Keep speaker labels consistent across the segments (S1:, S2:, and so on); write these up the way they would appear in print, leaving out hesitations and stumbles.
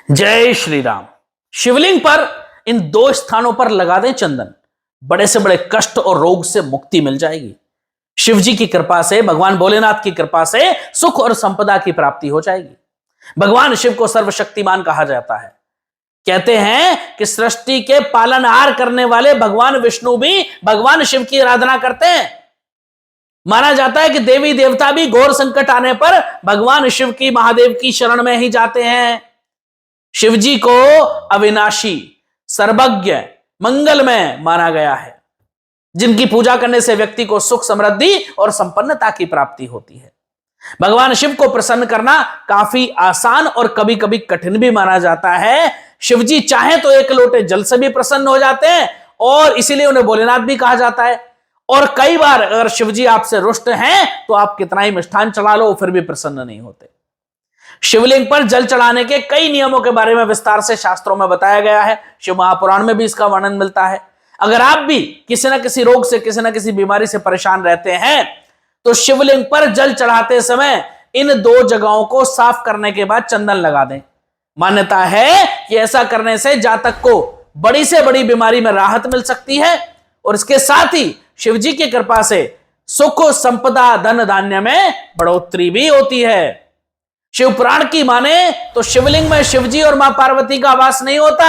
S1: जय श्री राम। शिवलिंग पर इन दो स्थानों पर लगा दें चंदन, बड़े से बड़े कष्ट और रोग से मुक्ति मिल जाएगी। शिव जी की कृपा से, भगवान भोलेनाथ की कृपा से सुख और संपदा की प्राप्ति हो जाएगी। भगवान शिव को सर्वशक्तिमान कहा जाता है। कहते हैं कि सृष्टि के पालनहार करने वाले भगवान विष्णु भी भगवान शिव की आराधना करते हैं। माना जाता है कि देवी देवता भी घोर संकट आने पर भगवान शिव की, महादेव की शरण में ही जाते हैं। शिव जी को अविनाशी, सर्वज्ञ, मंगलमय माना गया है, जिनकी पूजा करने से व्यक्ति को सुख, समृद्धि और संपन्नता की प्राप्ति होती है। भगवान शिव को प्रसन्न करना काफी आसान और कभी कभी कठिन भी माना जाता है। शिव जी चाहे तो एक लोटे जल से भी प्रसन्न हो जाते हैं और इसीलिए उन्हें भोलेनाथ भी कहा जाता है। और कई बार अगर शिव जी आपसे रुष्ट हैं तो आप कितना ही मिष्ठान चढ़ा लो फिर भी प्रसन्न नहीं होते। शिवलिंग पर जल चढ़ाने के कई नियमों के बारे में विस्तार से शास्त्रों में बताया गया है। शिव महापुराण में भी इसका वर्णन मिलता है। अगर आप भी किसी न किसी रोग से, किसी न किसी बीमारी से परेशान रहते हैं तो शिवलिंग पर जल चढ़ाते समय इन दो जगहों को साफ करने के बाद चंदन लगा दें। मान्यता है कि ऐसा करने से जातक को बड़ी से बड़ी बीमारी में राहत मिल सकती है और इसके साथ ही शिव जी की कृपा से सुख, संपदा, धन धान्य में बढ़ोतरी भी होती है। शिव पुराण की माने तो शिवलिंग में शिवजी और मां पार्वती का वास नहीं होता,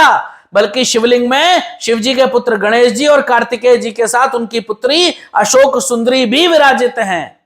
S1: बल्कि शिवलिंग में शिवजी के पुत्र गणेश जी और कार्तिकेय जी के साथ उनकी पुत्री अशोक सुंदरी भी विराजित हैं।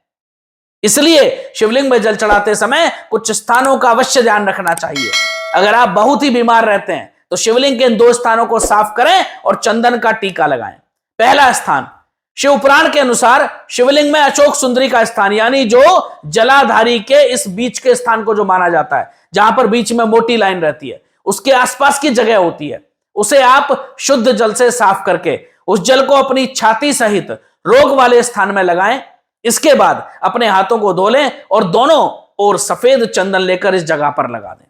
S1: इसलिए शिवलिंग में जल चढ़ाते समय कुछ स्थानों का अवश्य ध्यान रखना चाहिए। अगर आप बहुत ही बीमार रहते हैं तो शिवलिंग के इन दो स्थानों को साफ करें और चंदन का टीका लगाएं। पहला स्थान, शिव पुराण के अनुसार शिवलिंग में अशोक सुंदरी का स्थान, यानी जो जलाधारी के इस बीच के स्थान को जो माना जाता है, जहां पर बीच में मोटी लाइन रहती है, उसके आसपास की जगह होती है, उसे आप शुद्ध जल से साफ करके उस जल को अपनी छाती सहित रोग वाले स्थान में लगाएं। इसके बाद अपने हाथों को धो लें और दोनों ओर सफेद चंदन लेकर इस जगह पर लगा दें।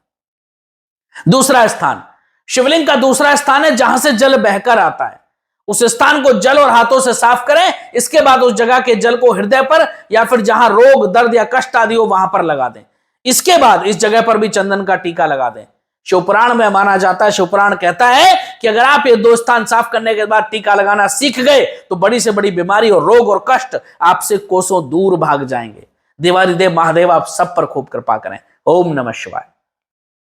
S1: दूसरा स्थान, शिवलिंग का दूसरा स्थान है जहां से जल बहकर आता है। उस स्थान को जल और हाथों से साफ करें। इसके बाद उस जगह के जल को हृदय पर या फिर जहां रोग, दर्द या कष्ट आदि हो वहां पर लगा दें। इसके बाद इस जगह पर भी चंदन का टीका लगा दें। शिवपुराण में माना जाता है, शिवपुराण कहता है कि अगर आप ये दो स्थान साफ करने के बाद टीका लगाना सीख गए तो बड़ी से बड़ी बीमारी और रोग और कष्ट आपसे कोसों दूर भाग जाएंगे। देवाधिदेव महादेव आप सब पर खूब कृपा करें। ओम नमः शिवाय।